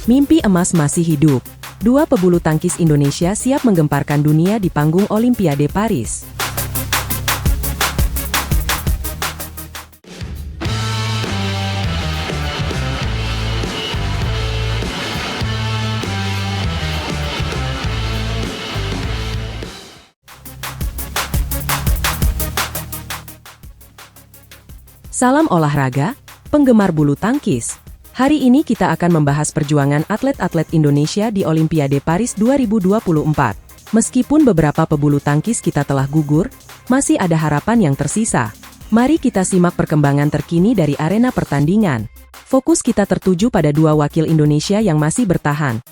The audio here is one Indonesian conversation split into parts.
Mimpi emas masih hidup. Dua pebulu tangkis Indonesia siap menggemparkan dunia di panggung Olimpiade Paris. Salam olahraga, penggemar bulu tangkis. Hari ini kita akan membahas perjuangan atlet-atlet Indonesia di Olimpiade Paris 2024. Meskipun beberapa pebulu tangkis kita telah gugur, masih ada harapan yang tersisa. Mari kita simak perkembangan terkini dari arena pertandingan. Fokus kita tertuju pada dua wakil Indonesia yang masih bertahan.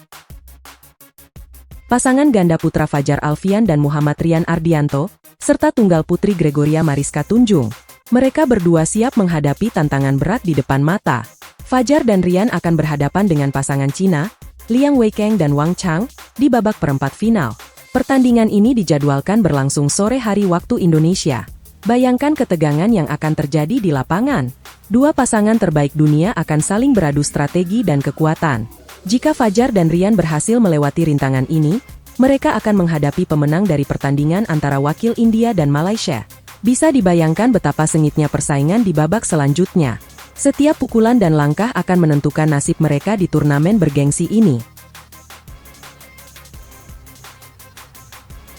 Pasangan ganda putra Fajar Alfian dan Muhammad Rian Ardianto, serta tunggal putri Gregoria Mariska Tunjung. Mereka berdua siap menghadapi tantangan berat di depan mata. Fajar dan Rian akan berhadapan dengan pasangan Cina, Liang Weikeng dan Wang Chang, di babak perempat final. Pertandingan ini dijadwalkan berlangsung sore hari waktu Indonesia. Bayangkan ketegangan yang akan terjadi di lapangan. Dua pasangan terbaik dunia akan saling beradu strategi dan kekuatan. Jika Fajar dan Rian berhasil melewati rintangan ini, mereka akan menghadapi pemenang dari pertandingan antara wakil India dan Malaysia. Bisa dibayangkan betapa sengitnya persaingan di babak selanjutnya. Setiap pukulan dan langkah akan menentukan nasib mereka di turnamen bergengsi ini.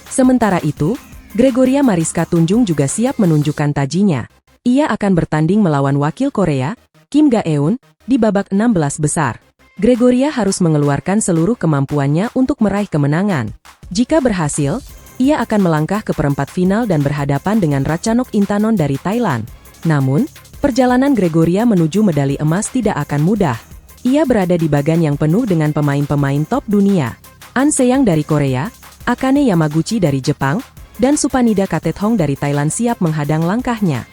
Sementara itu, Gregoria Mariska Tunjung juga siap menunjukkan tajinya. Ia akan bertanding melawan wakil Korea, Kim Ga-eun, di babak 16 besar. Gregoria harus mengeluarkan seluruh kemampuannya untuk meraih kemenangan. Jika berhasil, ia akan melangkah ke perempat final dan berhadapan dengan Ratchanok Intanon dari Thailand. Namun, perjalanan Gregoria menuju medali emas tidak akan mudah. Ia berada di bagan yang penuh dengan pemain-pemain top dunia. An Seong dari Korea, Akane Yamaguchi dari Jepang, dan Supanida Katethong dari Thailand siap menghadang langkahnya.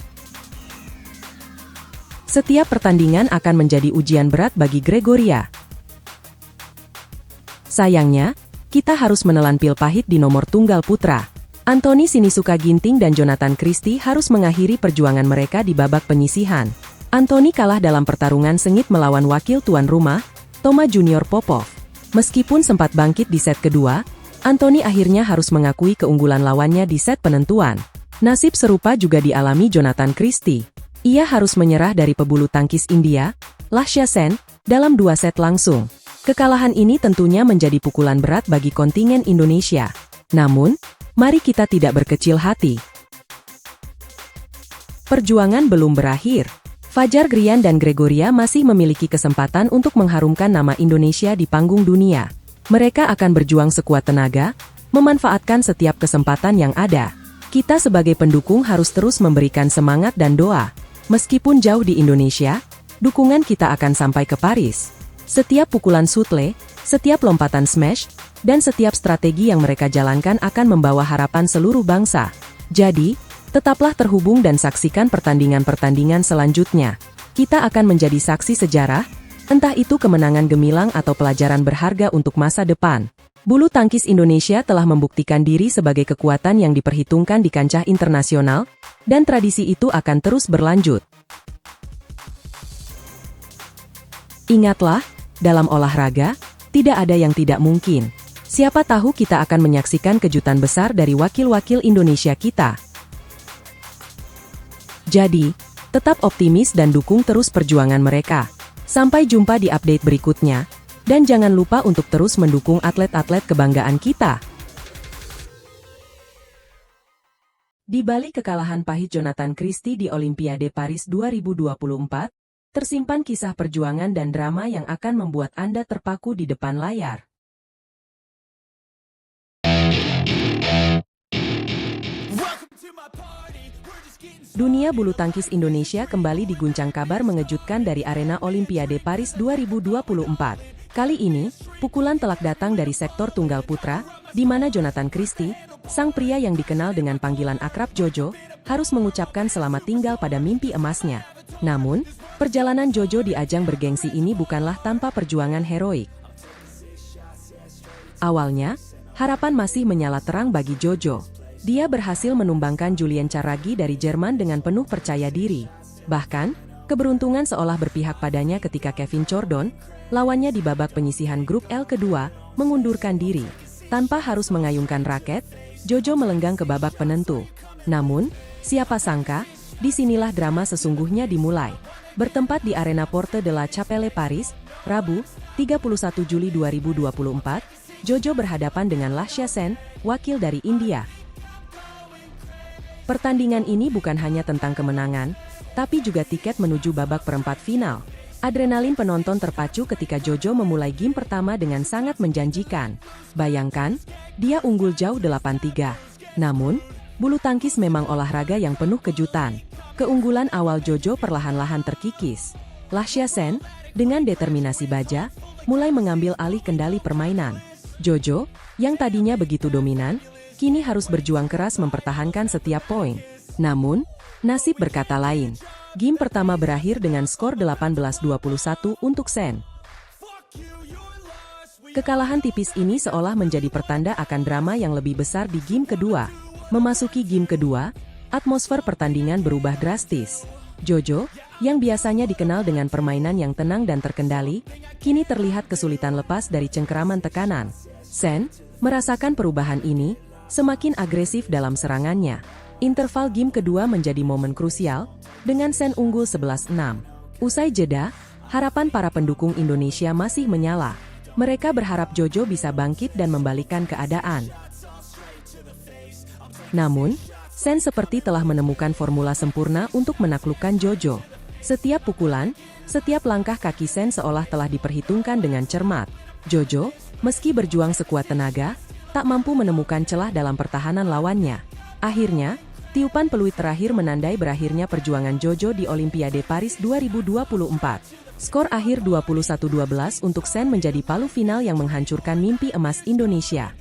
Setiap pertandingan akan menjadi ujian berat bagi Gregoria. Sayangnya, kita harus menelan pil pahit di nomor tunggal putra. Anthony Sinisuka Ginting dan Jonathan Christie harus mengakhiri perjuangan mereka di babak penyisihan. Anthony kalah dalam pertarungan sengit melawan wakil tuan rumah, Toma Junior Popov. Meskipun sempat bangkit di set kedua, Anthony akhirnya harus mengakui keunggulan lawannya di set penentuan. Nasib serupa juga dialami Jonathan Christie. Ia harus menyerah dari pebulu tangkis India, Lakshya Sen, dalam 2 set langsung. Kekalahan ini tentunya menjadi pukulan berat bagi kontingen Indonesia. Namun, mari kita tidak berkecil hati. Perjuangan belum berakhir. Fajar, Rian dan Gregoria masih memiliki kesempatan untuk mengharumkan nama Indonesia di panggung dunia. Mereka akan berjuang sekuat tenaga, memanfaatkan setiap kesempatan yang ada. Kita sebagai pendukung harus terus memberikan semangat dan doa. Meskipun jauh di Indonesia, dukungan kita akan sampai ke Paris. Setiap pukulan sutle, setiap lompatan smash, dan setiap strategi yang mereka jalankan akan membawa harapan seluruh bangsa. Jadi, tetaplah terhubung dan saksikan pertandingan-pertandingan selanjutnya. Kita akan menjadi saksi sejarah, entah itu kemenangan gemilang atau pelajaran berharga untuk masa depan. Bulu tangkis Indonesia telah membuktikan diri sebagai kekuatan yang diperhitungkan di kancah internasional, dan tradisi itu akan terus berlanjut. Ingatlah, dalam olahraga, tidak ada yang tidak mungkin. Siapa tahu kita akan menyaksikan kejutan besar dari wakil-wakil Indonesia kita. Jadi, tetap optimis dan dukung terus perjuangan mereka. Sampai jumpa di update berikutnya, dan jangan lupa untuk terus mendukung atlet-atlet kebanggaan kita. Di balik kekalahan pahit Jonathan Christie di Olimpiade Paris 2024, tersimpan kisah perjuangan dan drama yang akan membuat Anda terpaku di depan layar. Dunia bulu tangkis Indonesia kembali diguncang kabar mengejutkan dari arena Olimpiade Paris 2024. Kali ini, pukulan telak datang dari sektor tunggal putra, di mana Jonathan Christie, sang pria yang dikenal dengan panggilan akrab Jojo, harus mengucapkan selamat tinggal pada mimpi emasnya. Namun, perjalanan Jojo di ajang bergengsi ini bukanlah tanpa perjuangan heroik. Awalnya, harapan masih menyala terang bagi Jojo. Dia berhasil menumbangkan Julien Charagi dari Jerman dengan penuh percaya diri. Bahkan, Keberuntungan seolah berpihak padanya ketika Kevin Chordon, lawannya di babak penyisihan grup L kedua, mengundurkan diri. Tanpa harus mengayunkan raket, Jojo melenggang ke babak penentu. Namun, siapa sangka, disinilah drama sesungguhnya dimulai. Bertempat di Arena Porte de la Chapelle Paris, Rabu, 31 Juli 2024, Jojo berhadapan dengan Lakshya Sen, wakil dari India. Pertandingan ini bukan hanya tentang kemenangan, tapi juga tiket menuju babak perempat final. Adrenalin penonton terpacu ketika Jojo memulai game pertama dengan sangat menjanjikan. Bayangkan, dia unggul jauh 8-3. Namun, bulu tangkis memang olahraga yang penuh kejutan. Keunggulan awal Jojo perlahan-lahan terkikis. Lakshya Sen, dengan determinasi baja, mulai mengambil alih kendali permainan. Jojo, yang tadinya begitu dominan, kini harus berjuang keras mempertahankan setiap poin. Namun, nasib berkata lain. Game pertama berakhir dengan skor 18-21 untuk Sen. Kekalahan tipis ini seolah menjadi pertanda akan drama yang lebih besar di game kedua. Memasuki game kedua, atmosfer pertandingan berubah drastis. Jojo, yang biasanya dikenal dengan permainan yang tenang dan terkendali, kini terlihat kesulitan lepas dari cengkeraman tekanan. Sen, merasakan perubahan ini, semakin agresif dalam serangannya. Interval game kedua menjadi momen krusial, dengan Sen unggul 11-6. Usai jeda, harapan para pendukung Indonesia masih menyala. Mereka berharap Jojo bisa bangkit dan membalikkan keadaan. Namun, Sen seperti telah menemukan formula sempurna untuk menaklukkan Jojo. Setiap pukulan, setiap langkah kaki Sen seolah telah diperhitungkan dengan cermat. Jojo, meski berjuang sekuat tenaga, tak mampu menemukan celah dalam pertahanan lawannya. Akhirnya, tiupan peluit terakhir menandai berakhirnya perjuangan Jojo di Olimpiade Paris 2024. Skor akhir 21-12 untuk Sen menjadi palu final yang menghancurkan mimpi emas Indonesia.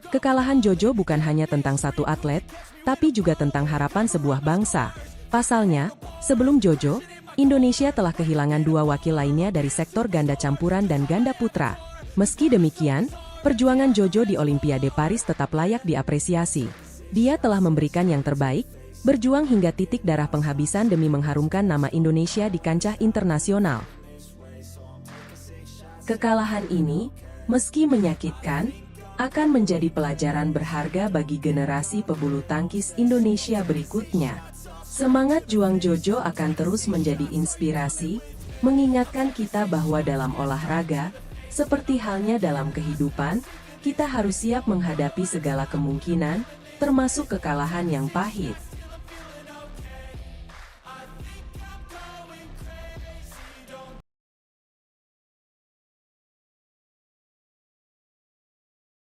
Kekalahan Jojo bukan hanya tentang satu atlet, tapi juga tentang harapan sebuah bangsa. Pasalnya, sebelum Jojo, Indonesia telah kehilangan dua wakil lainnya dari sektor ganda campuran dan ganda putra. Meski demikian, perjuangan Jojo di Olimpiade Paris tetap layak diapresiasi. Dia telah memberikan yang terbaik, berjuang hingga titik darah penghabisan demi mengharumkan nama Indonesia di kancah internasional. Kekalahan ini, meski menyakitkan, akan menjadi pelajaran berharga bagi generasi pebulu tangkis Indonesia berikutnya. Semangat juang Jojo akan terus menjadi inspirasi, mengingatkan kita bahwa dalam olahraga, seperti halnya dalam kehidupan, kita harus siap menghadapi segala kemungkinan, termasuk kekalahan yang pahit.